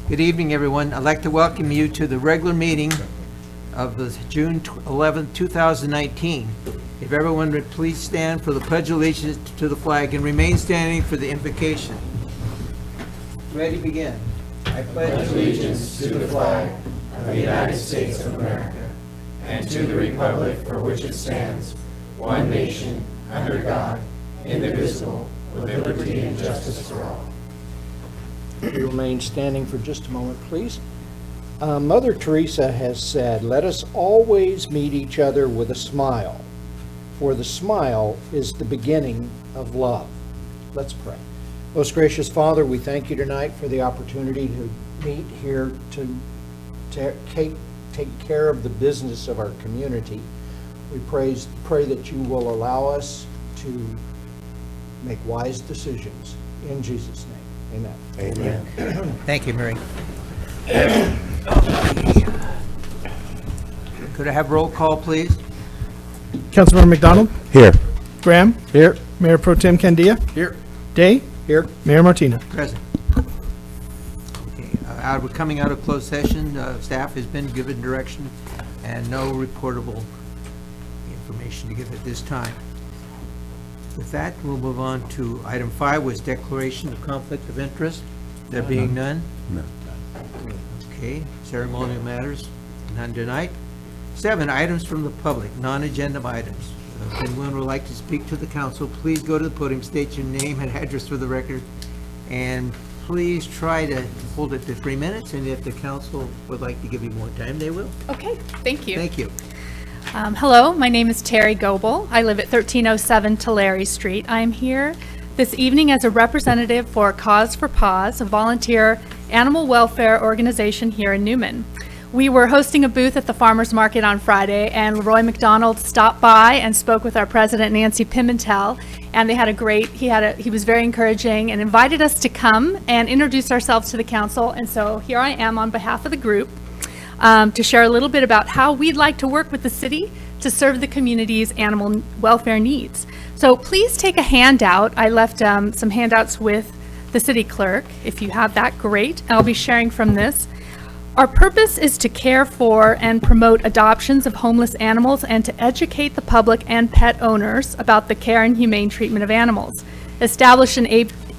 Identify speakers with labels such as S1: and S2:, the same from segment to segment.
S1: Good evening, everyone. I'd like to welcome you to the regular meeting of the June 11th, 2019. If everyone would please stand for the Pledge of Allegiance to the flag and remain standing for the invocation. Ready, begin. I pledge
S2: allegiance to the flag of the United States of America and to the republic for which it stands, one nation, under God, indivisible, with liberty and justice for all.
S3: Remain standing for just a moment, please. Mother Teresa has said, "Let us always meet each other with a smile, for the smile is the beginning of love." Let's pray. Most gracious Father, we thank you tonight for the opportunity to meet here to take care of the business of our community. We pray that you will allow us to make wise decisions. In Jesus' name, amen.
S2: Amen.
S1: Thank you, Mary. Could I have roll call, please?
S4: Councilmember McDonald?
S2: Here.
S4: Graham?
S3: Here.
S4: Mayor Pro Tem Candia?
S3: Here.
S4: Day?
S3: Here.
S4: Mayor Martina?
S1: Present. Okay, we're coming out of closed session. Staff has been given direction and no reportable information to give at this time. With that, we'll move on to item 5, was declaration of conflict of interest. There being none?
S2: No.
S1: Okay, ceremonial matters, none tonight. 7, items from the public, non-agenda items. If anyone would like to speak to the council, please go to the podium, state your name and address for the record, and please try to hold it to 3 minutes, and if the council would like to give you more time, they will.
S5: Okay, thank you.
S1: Thank you.
S5: Hello, my name is Terry Goebel. I live at 1307 Tulare Street. I am here this evening as a representative for Cause for Paws, a volunteer animal welfare organization here in Newman. We were hosting a booth at the farmers market on Friday, and Leroy McDonald stopped by and spoke with our president, Nancy Pimentel, and they had a great, he was very encouraging and invited us to come and introduce ourselves to the council. And so here I am on behalf of the group to share a little bit about how we'd like to work with the city to serve the community's animal welfare needs. So please take a handout. I left some handouts with the city clerk. If you have that, great. I'll be sharing from this. Our purpose is to care for and promote adoptions of homeless animals and to educate the public and pet owners about the care and humane treatment of animals. Established in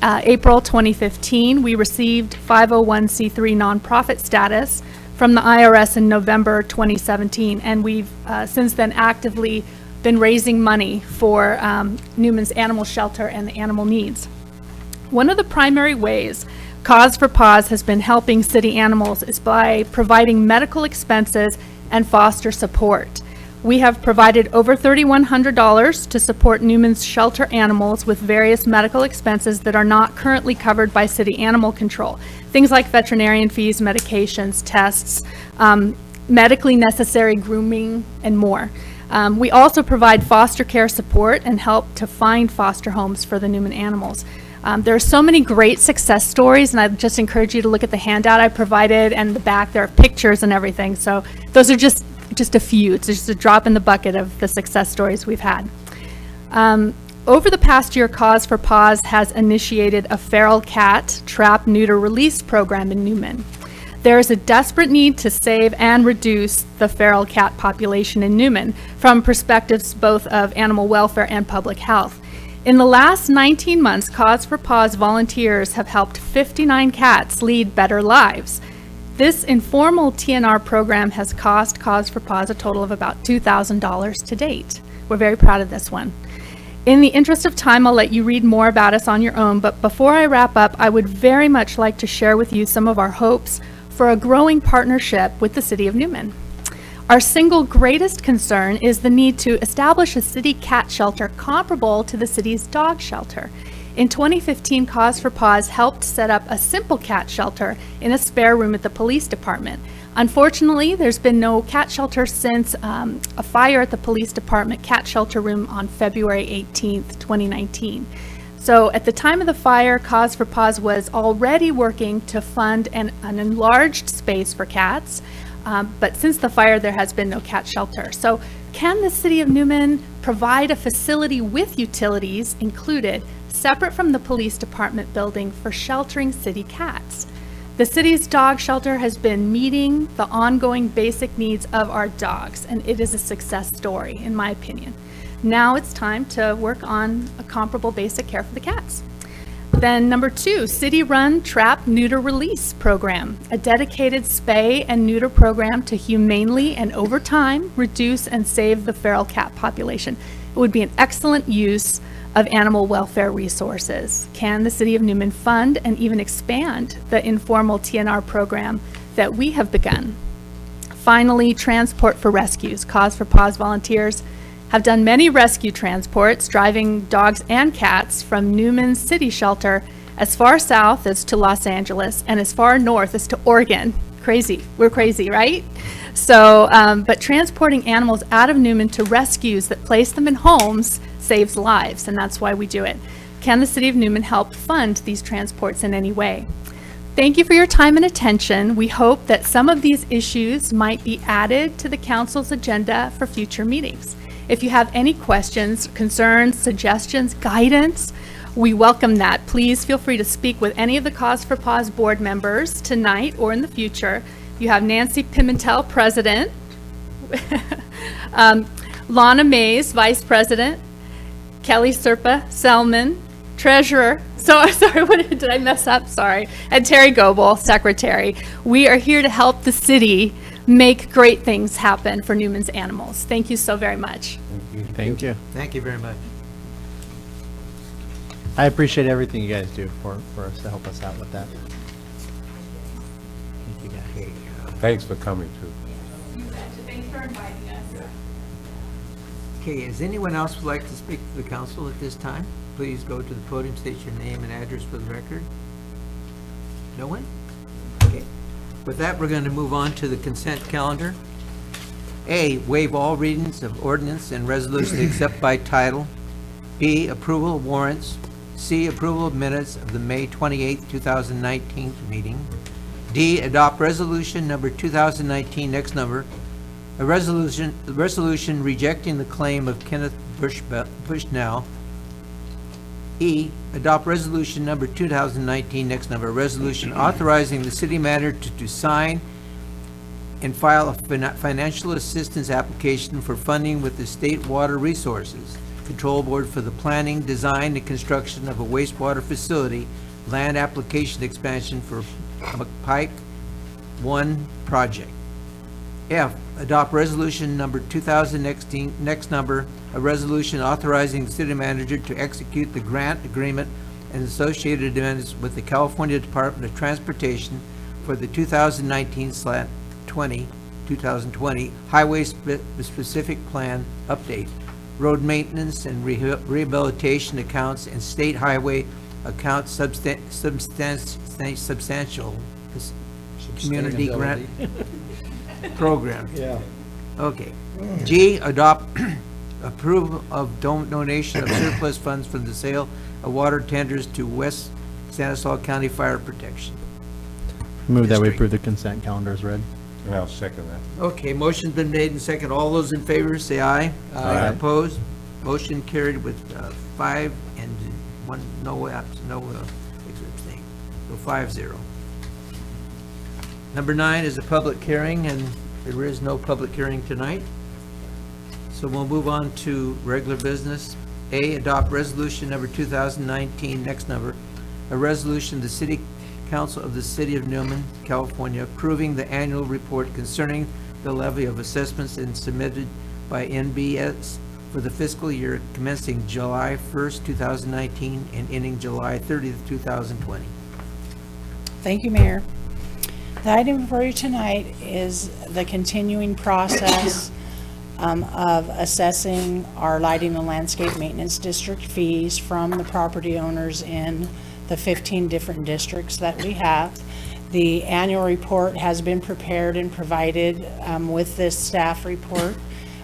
S5: April 2015, we received 501c3 nonprofit status from the IRS in November 2017, and we've since then actively been raising money for Newman's animal shelter and the animal needs. One of the primary ways Cause for Paws has been helping city animals is by providing medical expenses and foster support. We have provided over $3,100 to support Newman's shelter animals with various medical expenses that are not currently covered by city animal control. Things like veterinarian fees, medications, tests, medically necessary grooming, and more. We also provide foster care support and help to find foster homes for the Newman animals. There are so many great success stories, and I just encourage you to look at the handout I provided, and the back there are pictures and everything. So those are just a few. It's just a drop in the bucket of the success stories we've had. Over the past year, Cause for Paws has initiated a feral cat trap, neuter, release program in Newman. There is a desperate need to save and reduce the feral cat population in Newman from perspectives both of animal welfare and public health. In the last 19 months, Cause for Paws volunteers have helped 59 cats lead better lives. This informal TNR program has cost Cause for Paws a total of about $2,000 to date. We're very proud of this one. In the interest of time, I'll let you read more about us on your own, but before I wrap up, I would very much like to share with you some of our hopes for a growing partnership with the City of Newman. Our single greatest concern is the need to establish a city cat shelter comparable to the city's dog shelter. In 2015, Cause for Paws helped set up a simple cat shelter in a spare room at the police department. Unfortunately, there's been no cat shelter since a fire at the police department cat shelter room on February 18th, 2019. So at the time of the fire, Cause for Paws was already working to fund an enlarged space for cats. But since the fire, there has been no cat shelter. So can the City of Newman provide a facility with utilities included separate from the police department building for sheltering city cats. The city's dog shelter has been meeting the ongoing basic needs of our dogs, and it is a success story, in my opinion. Now it's time to work on a comparable basic care for the cats. Then number 2, city-run trap neuter release program, a dedicated spay and neuter program to humanely and over time reduce and save the feral cat population. It would be an excellent use of animal welfare resources. Can the City of Newman fund and even expand the informal TNR program that we have begun? Finally, transport for rescues. Cause for Paws volunteers have done many rescue transports, driving dogs and cats from Newman's city shelter as far south as to Los Angeles and as far north as to Oregon. Crazy. We're crazy, right? So, but transporting animals out of Newman to rescues that place them in homes saves lives, and that's why we do it. Can the City of Newman help fund these transports in any way? Thank you for your time and attention. We hope that some of these issues might be added to the council's agenda for future meetings. If you have any questions, concerns, suggestions, guidance, we welcome that. Please feel free to speak with any of the Cause for Paws board members tonight or in the future. You have Nancy Pimentel, President, Lana Mays, Vice President, Kelly Serpa Selman, Treasurer. Sorry, what did I mess up? Sorry. And Terry Goebel, Secretary. We are here to help the city make great things happen for Newman's animals. Thank you so very much.
S6: Thank you.
S1: Thank you very much.
S6: I appreciate everything you guys do for us to help us out with that. Thank you, guys.
S1: Okay,
S2: Thanks for coming, too.
S5: Thanks for inviting us.
S1: Okay, is anyone else would like to speak to the council at this time? Please go to the podium, state your name and address for the record. No one? Okay. With that, we're going to move on to the consent calendar. A, waive all readings of ordinance and resolution except by title. B, approval of warrants. C, approval of minutes of the May 28, 2019 meeting. D, adopt resolution number 2019, next number, a resolution rejecting the claim of Kenneth Bushnell. E, adopt resolution number 2019, next number, a resolution authorizing the city manager to sign and file a financial assistance application for funding with the State Water Resources Control Board for the planning, design, and construction of a wastewater facility, land application expansion for Pike 1 project. F, adopt resolution number 2019, next number, a resolution authorizing the city manager to execute the grant agreement and associated amendments with the California Department of Transportation for the 2019/2020 Highway Specific Plan Update, road maintenance and rehabilitation accounts, and state highway accounts substantial community grant program.
S3: Yeah.
S1: Okay. G, adopt approval of donation of surplus funds from the sale of water tenders to West Stanislaus County Fire Protection.
S6: Move that we
S1: District.
S6: approve the consent calendar as read.
S2: And I'll second that.
S1: Okay, motion's been made and second. All those in favor, say aye.
S2: Aye.
S1: Opposed? Motion carried with 5 and 1, no abstain. So 5-0. Number 9 is a public hearing, and there is no public hearing tonight. So we'll move on to regular business. A, adopt resolution number 2019, next number, a resolution of the City Council of the City of Newman, California, approving the annual report concerning the levy of assessments and submitted by NBS for the fiscal year commencing July 1st, 2019 and ending July 30th, 2020.
S7: Thank you, Mayor. The item before you tonight is the continuing process of assessing our lighting and landscape maintenance district fees from the property owners in the 15 different districts that we have. The annual report has been prepared and provided with this staff report.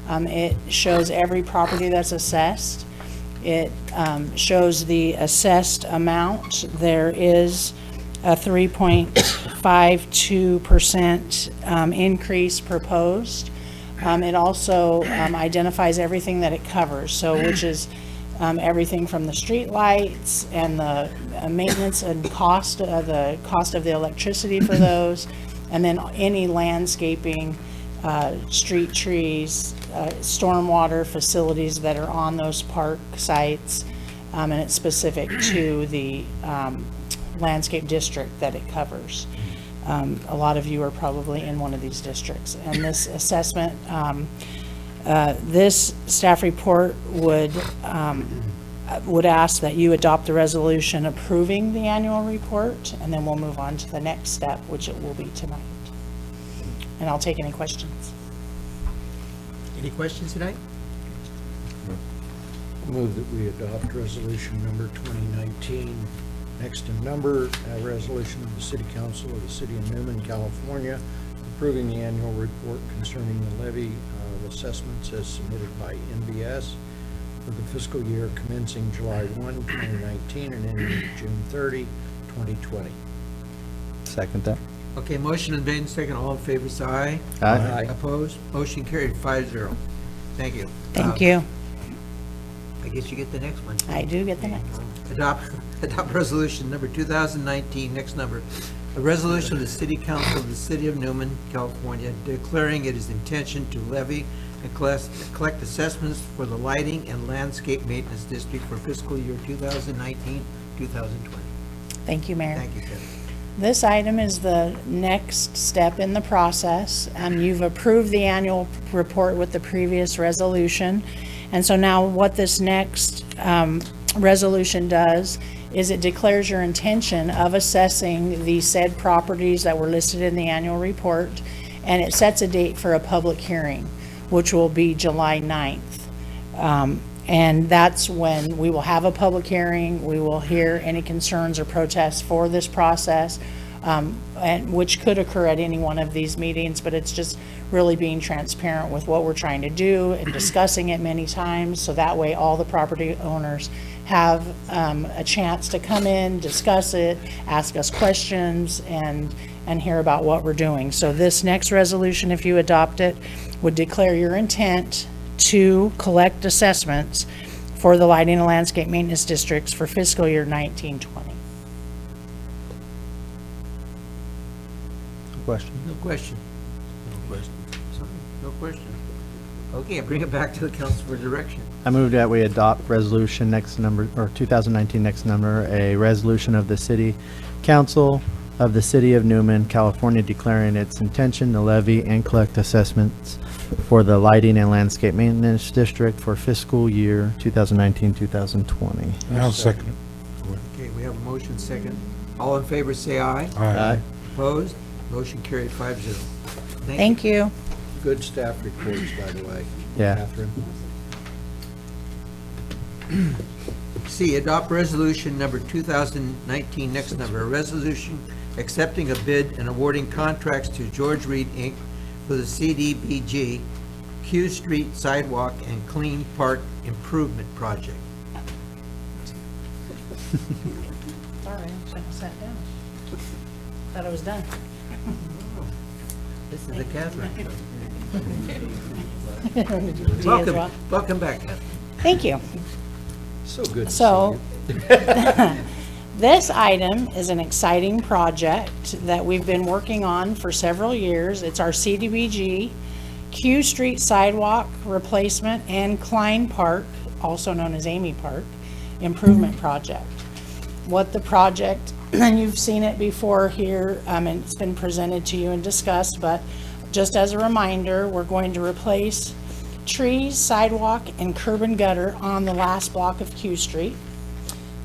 S7: It shows every property that's assessed. It shows the assessed amount. There is a 3.52% increase proposed. It also identifies everything that it covers, so which is everything from the street lights and the maintenance and cost of the electricity for those, and then any landscaping, street trees, stormwater facilities that are on those park sites, and it's specific to the landscape district that it covers. A lot of you are probably in one of these districts. And this assessment, this staff report would ask that you adopt the resolution approving the annual report, and then we'll move on to the next step, which it will be tonight. And I'll take any questions.
S1: Any questions tonight?
S3: Move that we adopt resolution number 2019, next in number, a resolution of the City Council of the City of Newman, California, approving the annual report concerning the levy of assessments as submitted by NBS for the fiscal year commencing July 1, 2019 and ending June 30, 2020.
S6: Second that.
S1: Okay, motion and made and second. All in favor, say aye.
S6: Aye.
S1: Opposed? Motion carried 5-0. Thank you.
S7: Thank you.
S1: I guess you get the next one.
S7: I do get the next.
S1: Adopt resolution number 2019, next number. A resolution of the City Council of the City of Newman, California, declaring it is intention to levy and collect assessments for the lighting and landscape maintenance district for fiscal year 2019, 2020.
S7: Thank you, Mayor.
S1: Thank you, Kevin.
S7: This item is the next step in the process. You've approved the annual report with the previous resolution. And so now what this next resolution does is it declares your intention of assessing the said properties that were listed in the annual report, and it sets a date for a public hearing, which will be July 9th. And that's when we will have a public hearing. We will hear any concerns or protests for this process, and which could occur at any one of these meetings, but it's just really being transparent with what we're trying to do and discussing it many times, so that way all the property owners have a chance to come in, discuss it, ask us questions, and hear about what we're doing. So this next resolution, if you adopt it, would declare your intent to collect assessments for the lighting and landscape maintenance districts for fiscal year 19-20.
S6: Question?
S1: No question. No question. Sorry, no question. Okay, I bring it back to the council for direction.
S6: I move that we adopt resolution next number, or 2019 next number, a resolution of the City Council of the City of Newman, California, declaring its intention to levy and collect assessments for the lighting and landscape maintenance district for fiscal year 2019-2020.
S2: I'll second it.
S1: Okay, we have a motion second. All in favor, say aye.
S6: Aye.
S1: Opposed? Motion carried 5-0.
S7: Thank you.
S3: Good staff reports, by the way.
S6: Yeah.
S3: Catherine.
S1: C, adopt resolution number 2019, next number, a resolution accepting a bid and awarding contracts to George Reed, Inc. for the CDBG Q Street Sidewalk and Clean Park Improvement Project.
S7: Sorry, I shouldn't have sat down. Thought I was done.
S1: This is the Catherine.
S7: Tea as
S1: Welcome,
S7: well.
S1: welcome back, Catherine.
S7: Thank you.
S3: So good to see
S7: So,
S3: you.
S7: this item is an exciting project that we've been working on for several years. It's our CDBG Q Street Sidewalk Replacement and Klein Park, also known as Amy Park, Improvement Project. What the project, and you've seen it before here, and it's been presented to you and discussed, but just as a reminder, we're going to replace trees, sidewalk, and curb and gutter on the last block of Q Street.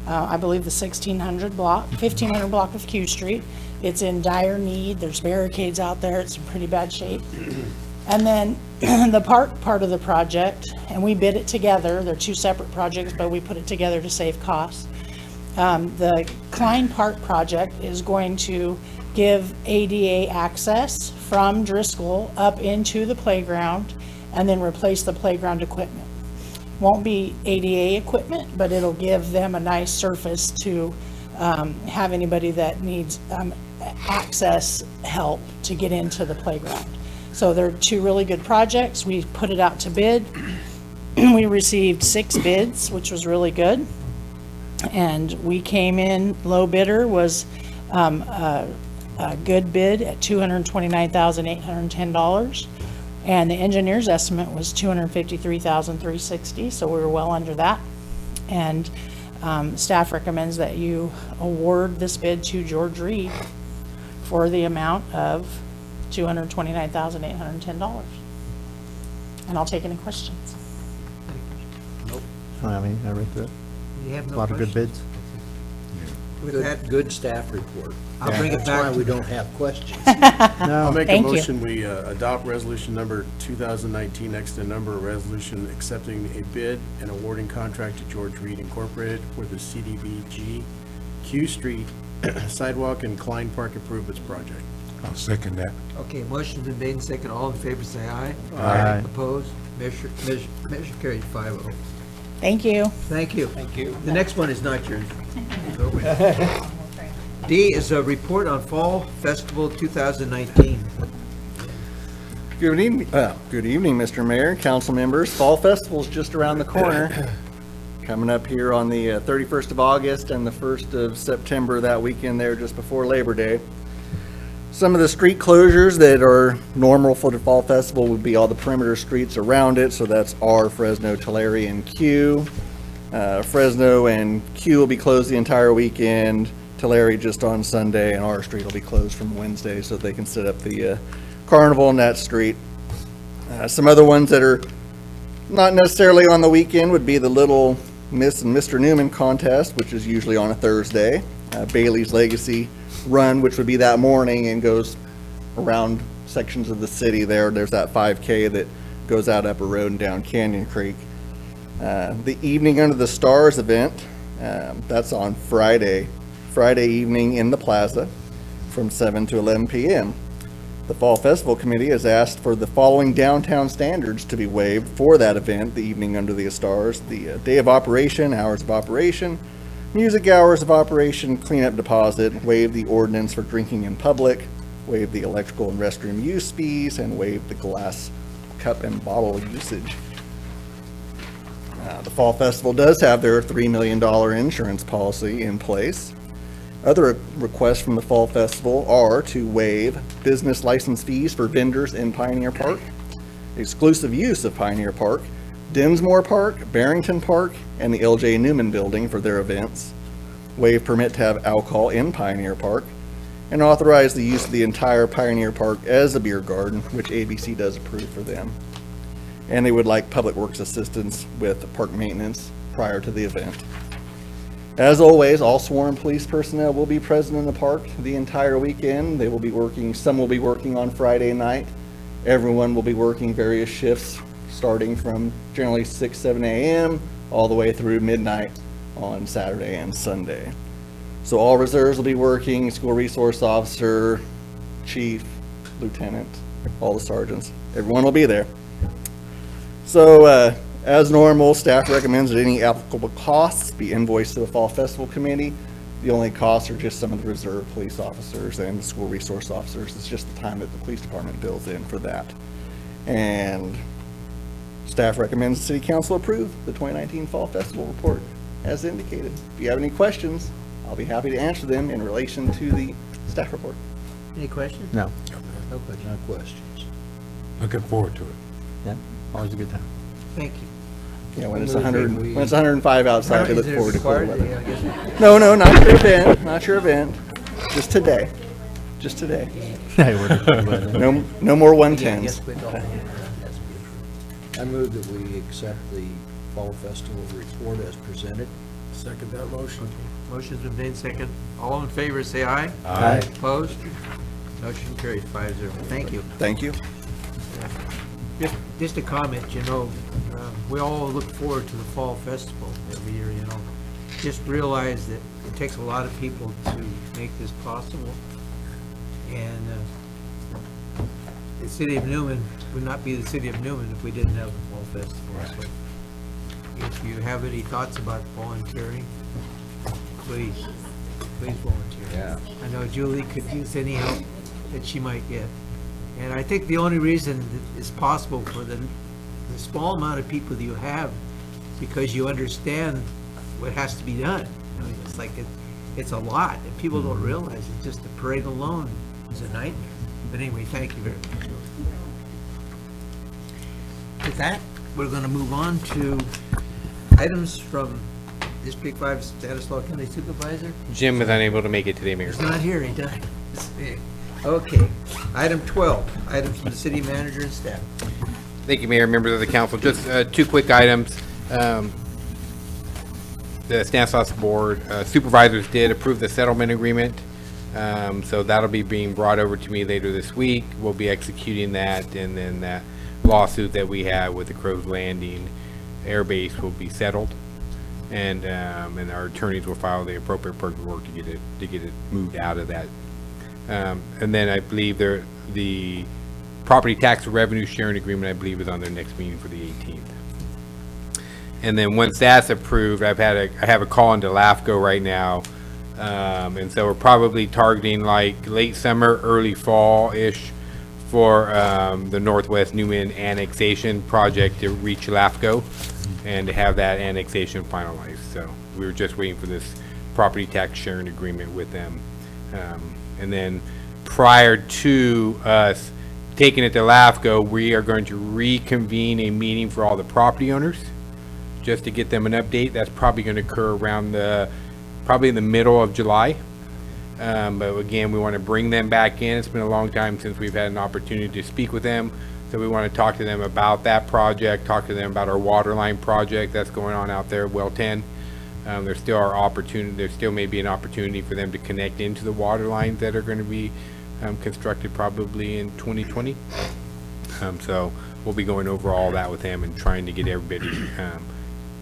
S7: I believe the 1500 block of Q Street. It's in dire need. There's barricades out there. It's in pretty bad shape. And then the park part of the project, and we bid it together. They're two separate projects, but we put it together to save costs. The Klein Park project is going to give ADA access from Driscoll up into the playground and then replace the playground equipment. Won't be ADA equipment, but it'll give them a nice surface to have anybody that needs access help to get into the playground. So they're two really good projects. We put it out to bid. we received 6 bids, which was really good. And we came in, low bidder was a good bid at $229,810. And the engineer's estimate was $253,360, so we were well under that. And staff recommends that you award this bid to George Reed for the amount of $229,810. And I'll take any questions.
S6: I mean, I read through it.
S1: You have
S6: A
S1: no
S6: lot of good
S1: questions?
S6: bids.
S1: With that,
S3: Good staff report.
S1: I'll bring it
S3: That's
S1: back
S3: why
S1: to
S3: we don't have questions.
S6: No,
S2: I'll make a
S7: Thank you.
S2: motion, we adopt resolution number 2019, next to number, a resolution accepting a bid and awarding contract to George Reed Incorporated for the CDBG Q Street Sidewalk and Klein Park Improvements Project.
S8: I'll second that.
S1: Okay, motion's been made and second. All in favor, say aye.
S6: Aye.
S1: Opposed? Measure carried 5-0.
S7: Thank you.
S1: Thank you.
S3: Thank you.
S1: The next one is not yours. D is a report on Fall Festival 2019.
S9: Good evening, Mr. Mayor, council members. Fall Festival's just around the corner. Coming up here on the 31st of August and the 1st of September, that weekend there just before Labor Day. Some of the street closures that are normal for the Fall Festival would be all the perimeter streets around it. So that's R, Fresno, Tulare, and Q. Fresno and Q will be closed the entire weekend. Tulare just on Sunday, and R Street will be closed from Wednesday so they can set up the carnival on that street. Some other ones that are not necessarily on the weekend would be the Little Miss and Mr. Newman contest, which is usually on a Thursday. Bailey's Legacy Run, which would be that morning and goes around sections of the city there. There's that 5K that goes out Upper Road and down Canyon Creek. The Evening Under the Stars event, that's on Friday evening in the plaza from 7 to 11 p.m. The Fall Festival Committee has asked for the following downtown standards to be waived for that event, the Evening Under the Stars: the day of operation, hours of operation, music hours of operation, cleanup deposit, waive the ordinance for drinking in public, waive the electrical and restroom use fees, and waive the glass cup and bottle usage. The Fall Festival does have their $3 million insurance policy in place. Other requests from the Fall Festival are to waive business license fees for vendors in Pioneer Park, exclusive use of Pioneer Park, Dinsmore Park, Barrington Park, and the LJ Newman Building for their events, waive permit to have alcohol in Pioneer Park, and authorize the use of the entire Pioneer Park as a beer garden, which ABC does approve for them. And they would like Public Works assistance with park maintenance prior to the event. As always, all sworn police personnel will be present in the park the entire weekend. They will be working, some will be working on Friday night. Everyone will be working various shifts starting from generally 6, 7 a.m. all the way through midnight on Saturday and Sunday. So all reserves will be working, school resource officer, chief, lieutenant, all the sergeants. Everyone will be there. So as normal, staff recommends that any applicable costs be invoiced to the Fall Festival Committee. The only costs are just some of the reserve police officers and the school resource officers. It's just the time that the police department bills in for that. And staff recommends the City Council approve the 2019 Fall Festival report as indicated. If you have any questions, I'll be happy to answer them in relation to the staff report.
S1: Any questions?
S6: no.
S1: No questions.
S3: No questions.
S8: Looking forward to it.
S6: Yeah, always a good time.
S1: Thank you.
S9: Yeah, when it's
S1: Move that
S9: 100,
S1: we-
S9: when it's 105 outside, we
S1: Is
S9: look
S1: it
S9: forward to cold
S1: required?
S9: weather.
S1: Yeah, I guess-
S9: No, not your event, not your event. Just today. Just today.
S6: Hey, we're
S9: No more
S1: Yeah,
S9: 110s.
S1: yes, we don't.
S3: I move that we accept the Fall Festival report as presented.
S2: Second that motion.
S1: Motion's been made second. All in favor, say aye.
S6: Aye.
S1: Opposed? Motion carried 5-0. Thank you.
S9: Thank you.
S1: Just a comment, we all look forward to the Fall Festival every year, Just realize that it takes a lot of people to make this possible. And the city of Newman would not be the city of Newman if we didn't have the Fall Festival. So if you have any thoughts about volunteering, please volunteer.
S3: Yeah.
S1: I know Julie could use any help that she might get. And I think the only reason that it's possible for the the small amount of people that you have, because you understand what has to be done. You know, it's like it's a lot, and people don't realize it. Just the parade alone is a nightmare. But anyway, thank you very much. With that, we're going to move on to items from District 5 Stanislaus County Supervisor.
S10: Jim was unable to make it today, Mayor.
S1: He's not here, he died. Okay, item 12, items from the city manager and staff.
S10: Thank you, Mayor, members of the council. Just two quick items. The Stanislaus Board supervisors did approve the settlement agreement. So that'll be being brought over to me later this week. We'll be executing that, and then that lawsuit that we have with the Crow's Landing Air Base will be settled. And our attorneys will file the appropriate paperwork to get it moved out of that. And then I believe the property tax revenue sharing agreement, I believe, is on their next meeting for the 18th. And then once that's approved, I have a call into LAFCO right now. And so we're probably targeting like late summer, early fall-ish for the Northwest Newman annexation project to reach LAFCO and to have that annexation finalized. So we were just waiting for this property tax sharing agreement with them. And then prior to us taking it to LAFCO, we are going to reconvene a meeting for all the property owners just to get them an update. That's probably going to occur around probably in the middle of July. But again, we want to bring them back in. It's been a long time since we've had an opportunity to speak with them. So we want to talk to them about that project, talk to them about our water line project that's going on out there at Well 10. There still may be an opportunity for them to connect into the water lines that are going to be constructed probably in 2020. So we'll be going over all that with them and trying to get everybody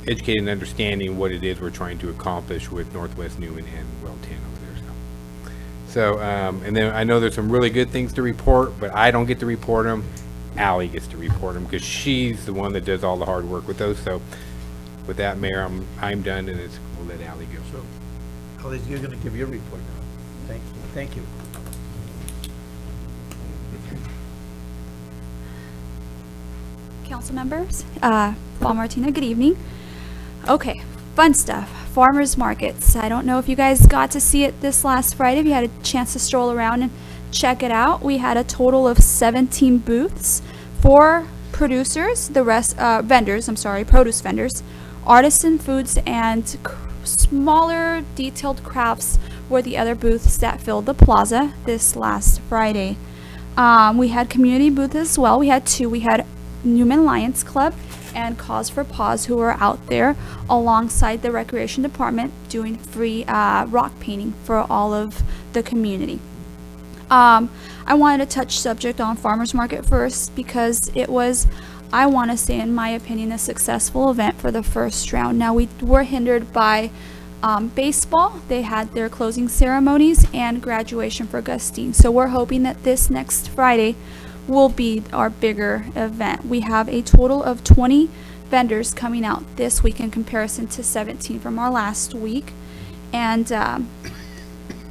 S10: educated and understanding what it is we're trying to accomplish with Northwest Newman and Well 10 over there. So and then I know there's some really good things to report, but I don't get to report them. Allie gets to report them because she's the one that does all the hard work with those. So with that, Mayor, I'm done, and we'll let Allie go.
S1: So, Alex, you're going to give your report now. Thank you. Thank you.
S11: Council members, Paul Martina, good evening. Okay, fun stuff. Farmers markets. I don't know if you guys got to see it this last Friday. If you had a chance to stroll around and check it out, we had a total of 17 booths for producers, the rest produce vendors, artisan foods, and smaller detailed crafts were the other booths that filled the plaza this last Friday. We had community booths as well. We had two. We had Newman Lions Club and Cause for Paws, who were out there alongside the recreation department doing free rock painting for all of the community. I wanted to touch subject on farmers market first because it was, I want to say, in my opinion, a successful event for the first round. Now, we were hindered by baseball. They had their closing ceremonies and graduation for Gustine. So we're hoping that this next Friday will be our bigger event. We have a total of 20 vendors coming out this week in comparison to 17 from our last week. And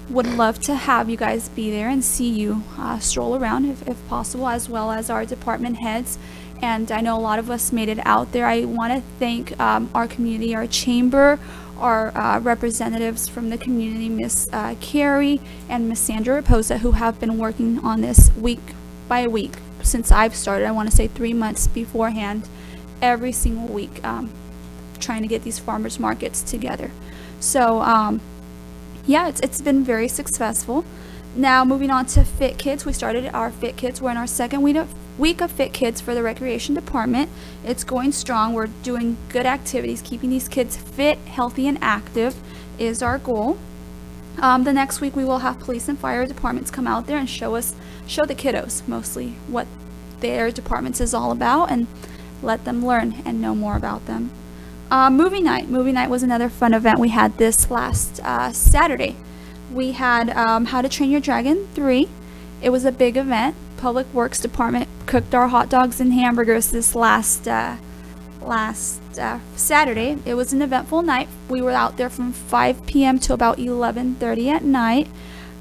S11: would love to have you guys be there and see you stroll around if possible, as well as our department heads. And I know a lot of us made it out there. I want to thank our community, our chamber, our representatives from the community, Miss Carrie and Miss Sandra Raposa, who have been working on this week by week since I've started. I want to say 3 months beforehand, every single week, trying to get these farmers markets together. So yeah, it's been very successful. Now moving on to Fit Kids. We started our Fit Kids. We're in our second week of Fit Kids for the recreation department. It's going strong. We're doing good activities. Keeping these kids fit, healthy, and active is our goal. The next week we will have police and fire departments come out there and show the kiddos mostly what their departments is all about and let them learn and know more about them. Movie night was another fun event we had this last Saturday. We had How to Train Your Dragon 3. It was a big event. Public Works Department cooked our hot dogs and hamburgers this last Saturday. It was an eventful night. We were out there from 5 p.m. to about 11:30 at night.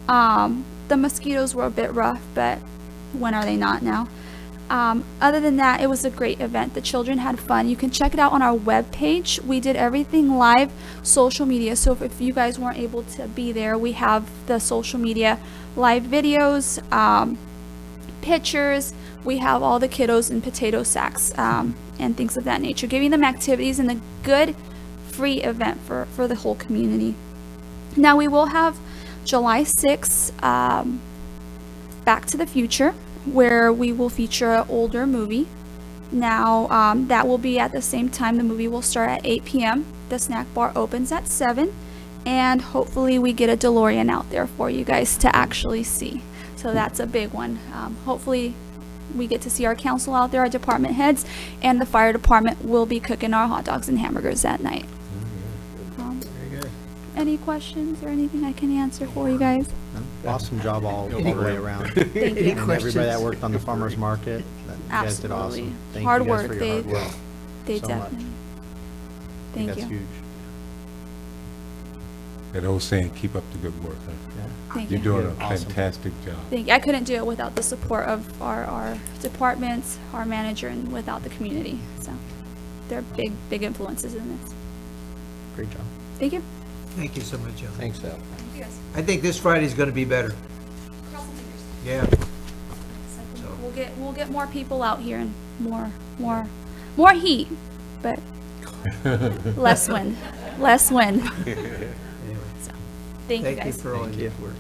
S11: The mosquitoes were a bit rough, but when are they not now? Other than that, it was a great event. The children had fun. You can check it out on our webpage. We did everything live, social media. So if you guys weren't able to be there, we have the social media live videos, pictures. We have all the kiddos in potato sacks and things of that nature, giving them activities and a good free event for the whole community. Now we will have July 6th, Back to the Future, where we will feature an older movie. Now, that will be at the same time. The movie will start at 8 p.m. The snack bar opens at 7, and hopefully we get a DeLorean out there for you guys to actually see. So that's a big one. Hopefully we get to see our council out there, our department heads, and the fire department will be cooking our hot dogs and hamburgers that night.
S1: Very good.
S11: Any questions or anything I can answer for you guys?
S6: Awesome job all the way around.
S11: Thank you.
S1: Any
S6: And everybody that
S1: questions?
S6: worked on the farmer's market, you guys did
S11: Absolutely.
S6: awesome. Thank
S11: Hard
S6: you guys
S11: work.
S6: for your hard work.
S11: They
S6: so much.
S11: definitely.
S6: I think
S11: Thank
S6: that's
S11: you.
S6: huge.
S8: That old saying, keep up the good work. Huh?
S11: Thank
S8: You're
S11: you.
S8: doing a
S6: Awesome.
S8: fantastic job.
S11: Thank you. I couldn't do it without the support of our departments, our manager, and without the community. So they're big influences in this.
S6: Great job.
S11: Thank you.
S1: Thank you so much, Joe.
S3: Thanks, Al.
S11: Thank you guys.
S1: I think this Friday's gonna be better.
S11: Cross the fingers.
S1: Yeah.
S11: We'll get more people out here and more heat, but less wind. Less wind.
S1: Anyway,
S11: So, thank you
S1: thank you
S11: guys.
S1: for all
S6: Thank
S1: your
S6: you.
S1: work.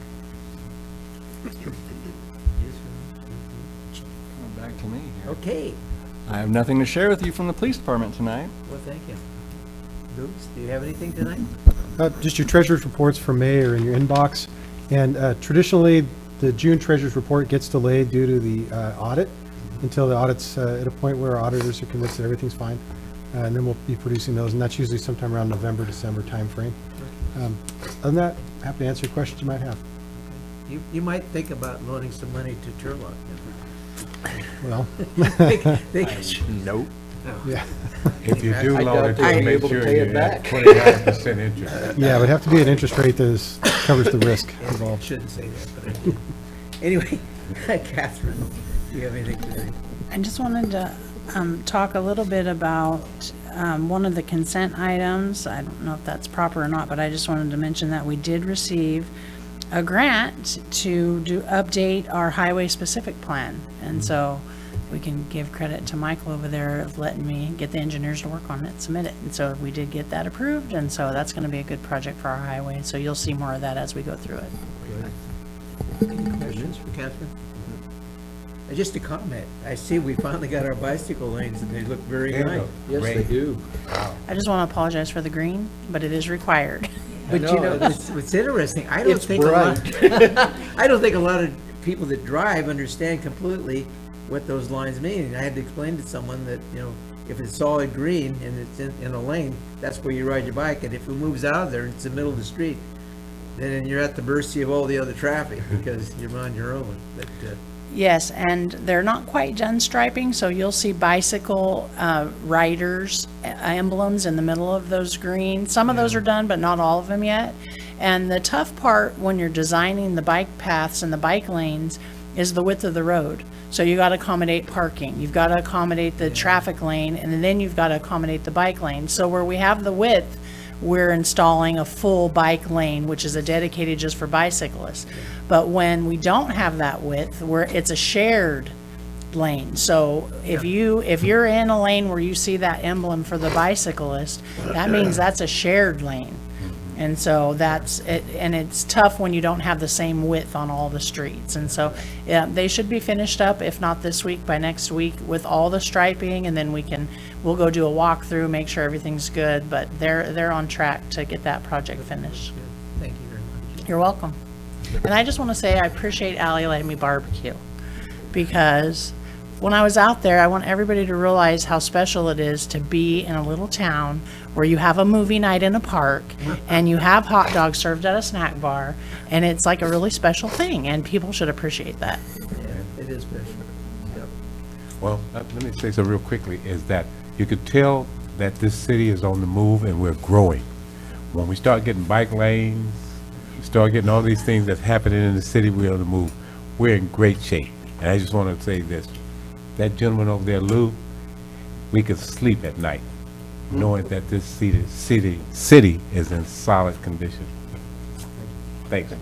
S9: Back to me here.
S1: Okay,
S9: I have nothing to share with you from the police department tonight.
S1: well, thank you. Luke, do you have anything tonight?
S4: Just your treasurer's reports for May are in your inbox. And traditionally, the June treasurer's report gets delayed due to the audit until the audit's at a point where our auditors are convinced that everything's fine. And then we'll be producing those, and that's usually sometime around November, December timeframe. Other than that, happy to answer questions you might have.
S1: You might think about loaning some money to Turlock.
S4: Well,
S6: Nope.
S4: yeah.
S8: If you do
S3: I
S8: loan
S3: doubt
S8: it,
S3: they'll
S8: to
S3: be
S8: make
S3: able to
S8: sure
S3: pay
S8: you
S3: it
S8: have
S3: back.
S8: 29% interest.
S4: Yeah, it would have to be an interest rate that covers the risk
S1: I
S4: involved.
S1: shouldn't say that, but I did. Anyway, Catherine, do you have anything today?
S7: I just wanted to talk a little bit about one of the consent items. I don't know if that's proper or not, but I just wanted to mention that we did receive a grant to update our highway-specific plan. And so we can give credit to Michael over there of letting me get the engineers to work on it, submit it. And so we did get that approved, and so that's going to be a good project for our highway. So you'll see more of that as we go through it.
S1: Any questions for Catherine? Just a comment. I see we finally got our bicycle lanes and they look very
S8: There you
S1: nice.
S8: go.
S3: Yes, they
S8: Great.
S3: do.
S7: I just want to apologize for the green, but it is required.
S1: But you know, what's interesting, I don't
S3: It's
S1: think a lot, I don't think a lot of people that drive understand completely what those lines mean. I had to explain to someone that, you know, if it's solid green and it's in a lane, that's where you ride your bike. And if it moves out of there, it's the middle of the street, then you're at the mercy of all the other traffic because you're on your own. But,
S7: Yes, and they're not quite done striping, so you'll see bicycle riders emblems in the middle of those greens. Some of those are done, but not all of them yet. And the tough part when you're designing the bike paths and the bike lanes is the width of the road. So you got to accommodate parking, you've got to accommodate the traffic lane, and then you've got to accommodate the bike lane. So where we have the width, we're installing a full bike lane, which is a dedicated just for bicyclists. But when we don't have that width, it's a shared lane. So if you're in a lane where you see that emblem for the bicyclist, that means that's a shared lane. And so that's it, and it's tough when you don't have the same width on all the streets. And so, yeah, they should be finished up, if not this week, by next week with all the striping, and then we'll go do a walkthrough, make sure everything's good, but they're on track to get that project finished.
S1: thank you very much.
S7: You're welcome. And I just want to say I appreciate Ally letting me barbecue, because when I was out there, I want everybody to realize how special it is to be in a little town where you have a movie night in a park and you have hot dogs served at a snack bar, and it's like a really special thing, and people should appreciate that.
S1: Yeah, it is special. Yep.
S8: Well, let me say something real quickly, is that you could tell that this city is on the move and we're growing. When we start getting bike lanes, start getting all these things that's happening in the city, we're on the move. We're in great shape. And I just want to say this, that gentleman over there, Lou, we could sleep at night, knowing that this city is in solid condition. Thanks.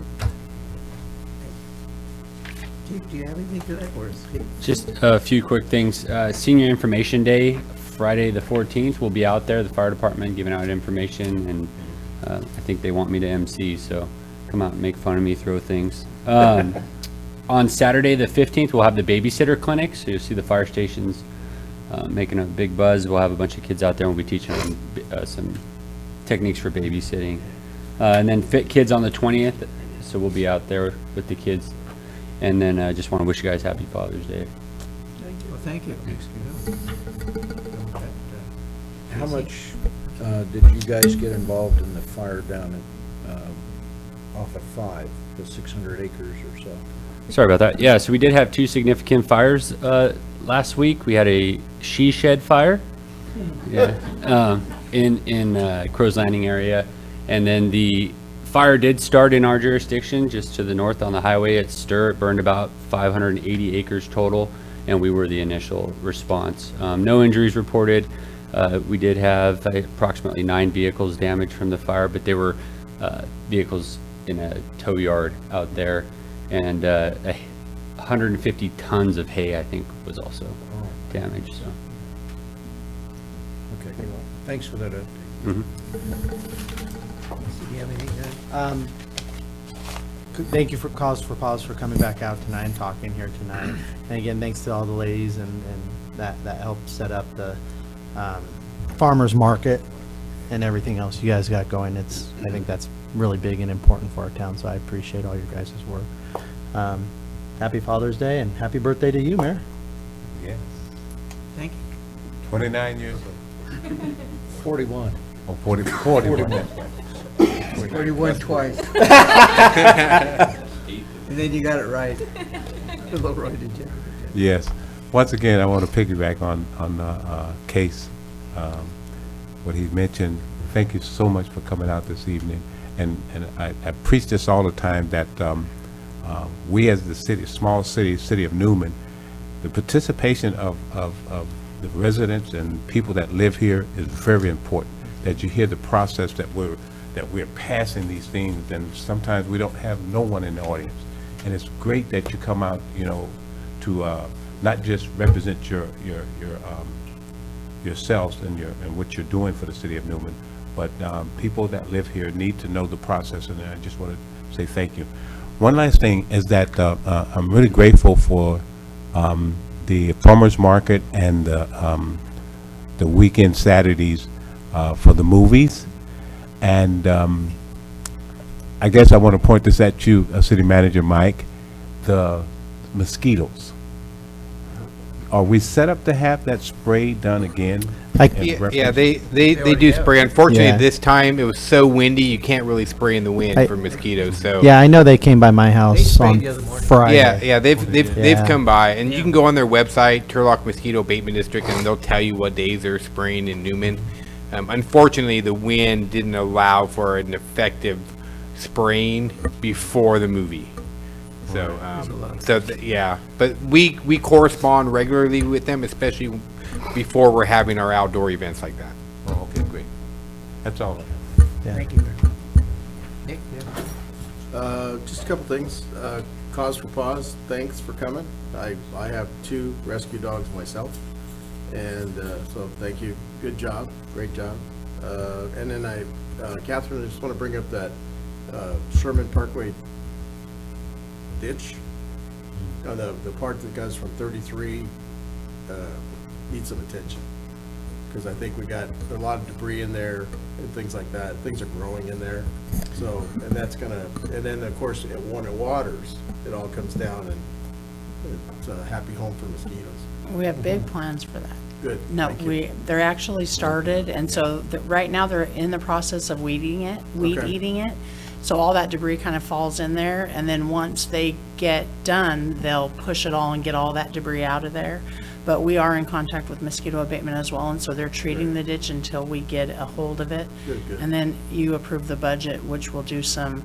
S1: Chief, do you have anything to that, or is it?
S12: Just a few quick things. Senior Information Day, Friday the 14th, we'll be out there, the fire department, giving out information, and I think they want me to MC, so come out and make fun of me, throw things. On Saturday the 15th, we'll have the babysitter clinic, so you'll see the fire stations making a big buzz. We'll have a bunch of kids out there, and we'll be teaching them some techniques for babysitting. And then Fit Kids on the 20th, so we'll be out there with the kids. And then I just want to wish you guys happy Father's Day.
S1: Well, thank you.
S3: How much did you guys get involved in the fire down at, off of 5, the 600 acres or so?
S12: Sorry about that. Yeah, so we did have 2 significant fires last week. We had a she shed fire, yeah, in Crow's Landing area, and then the fire did start in our jurisdiction, just to the north on the highway at Stir. It burned about 580 acres total, and we were the initial response. No injuries reported. We did have approximately 9 vehicles damaged from the fire, but they were vehicles in a tow yard out there, and 150 tons of hay, I think, was also damaged. So.
S3: Okay, well, thanks for that update.
S12: Mhm.
S1: Do you have anything to
S6: Thank you for Paws for coming back out tonight and talking here tonight. And again, thanks to all the ladies and that helped set up the farmers market and everything else you guys got going. I think that's really big and important for our town, so I appreciate all your guys' work. Happy Father's Day and happy birthday to you, Mayor.
S8: Yes.
S1: Thank you.
S8: 29 years old.
S3: 41.
S8: Oh, 41. That's right.
S1: 41 twice. And then you got it right. Leroy, did you?
S8: Yes. Once again, I want to piggyback on Case, what he mentioned. Thank you so much for coming out this evening. And I preach this all the time, that we as the small city of Newman, the participation of the residents and people that live here is very important. That you hear the process that we're passing these things, and sometimes we don't have no one in the audience. And it's great that you come out, to not just represent yourselves and what you're doing for the city of Newman, but people that live here need to know the process, and I just want to say thank you. One last thing is that I'm really grateful for the farmers market and the weekend Saturdays for the movies. And I guess I want to point this at you, City Manager Mike, the mosquitoes. Are we set up to have that spray done again?
S10: Yeah, they do spray. Unfortunately,
S6: Yeah.
S10: this time it was so windy, you can't really spray in the wind for mosquitoes. So
S6: Yeah, I know they came by my house
S1: sprayed
S6: on
S1: the other morning.
S6: Friday.
S10: yeah, they've
S6: Yeah.
S10: come by, and you can go on their website, Turlock Mosquito Abatement District, and they'll tell you what days they're spraying in Newman. Unfortunately, the wind didn't allow for an effective spraying before the movie. So, yeah, but we correspond regularly with them, especially before we're having our outdoor events like that.
S8: Oh, okay, great. That's all.
S1: Thank you. Nick, you have-
S13: Just a couple things. Cause for Paws, thanks for coming. I have 2 rescue dogs myself, and so thank you. Good job, great job. And then Catherine, I just want to bring up that Sherman Parkway ditch. The part that goes from 33 needs some attention, because I think we got a lot of debris in there and things like that. Things are growing in there. So, and that's gonna, and then of course, when it waters, it all comes down, and it's a happy home for mosquitoes.
S7: We have big plans for that.
S13: Good.
S7: No,
S13: Thank you.
S7: they're actually started, and so right now they're in the process of weed eating it. So all that debris kind of falls in there, and then once they get done, they'll push it all and get all that debris out of there. But we are in contact with mosquito abatement as well, and so they're treating the ditch until we get a hold of it.
S13: Good.
S7: And then you approve the budget, which will do some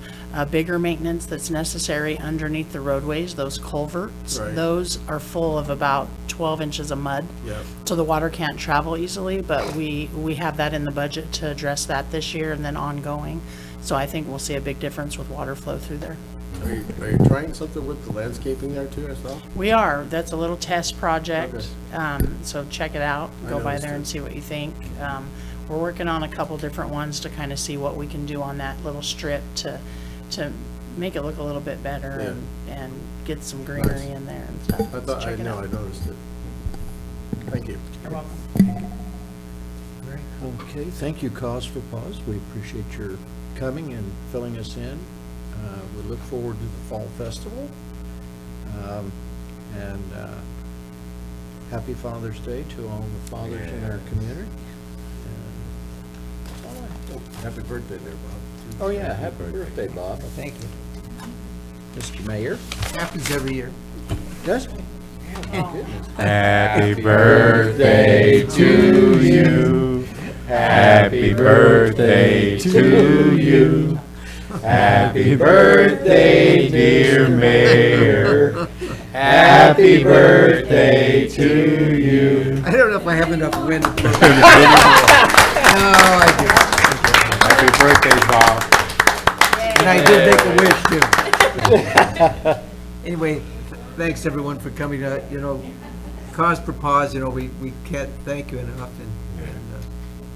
S7: bigger maintenance that's necessary underneath the roadways, those culverts.
S13: Right.
S7: Those are full of about 12 inches of mud.
S13: Yep.
S7: So the water can't travel easily, but we have that in the budget to address that this year and then ongoing. So I think we'll see a big difference with water flow through there.
S13: Are you trying something with the landscaping there too, as well?
S7: We are. That's a little test project.
S13: Okay.
S7: So check it out.
S13: I
S7: Go by
S13: noticed
S7: there
S13: it.
S7: and see what you think. We're working on a couple different ones to kind of see what we can do on that little strip to make it look a little bit better and get some greenery
S13: Nice.
S7: in there and stuff.
S13: I
S7: So
S13: thought, I
S7: check it
S13: know,
S7: out.
S13: I noticed it. Thank you.
S7: You're welcome.
S3: Okay, thank you, Cause for Paws. We appreciate your coming and filling us in. We look forward to the Fall Festival. And happy Father's Day to all the fathers in our community.
S13: Happy birthday there, Bob.
S3: Oh, yeah, happy birthday, Bob.
S1: Thank you.
S3: Mr. Mayor.
S1: Happens every year.
S3: Does it? Oh, goodness.
S8: Happy birthday to you. Happy birthday to you. Happy birthday, dear Mayor. Happy birthday to you.
S1: I don't know if I have enough wind. No, I
S8: Happy birthday, Bob.
S1: do. And I did make a wish too. Anyway, thanks everyone for coming. Cause for Paws, we can't thank you enough. And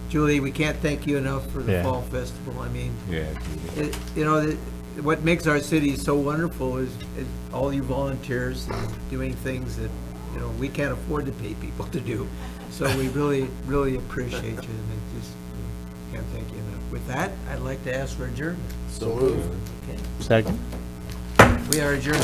S1: Julie, we can't thank you enough for the
S6: Yeah.
S1: Fall Festival. I mean,
S8: Yeah.
S1: what makes our city so wonderful is all you volunteers and doing things that, we can't afford to pay people to do. So we really, really appreciate you, and I just can't thank you enough. With that, I'd like to ask for adjournment.
S13: So moved.
S1: Okay.
S6: Second.
S1: We are adjourned.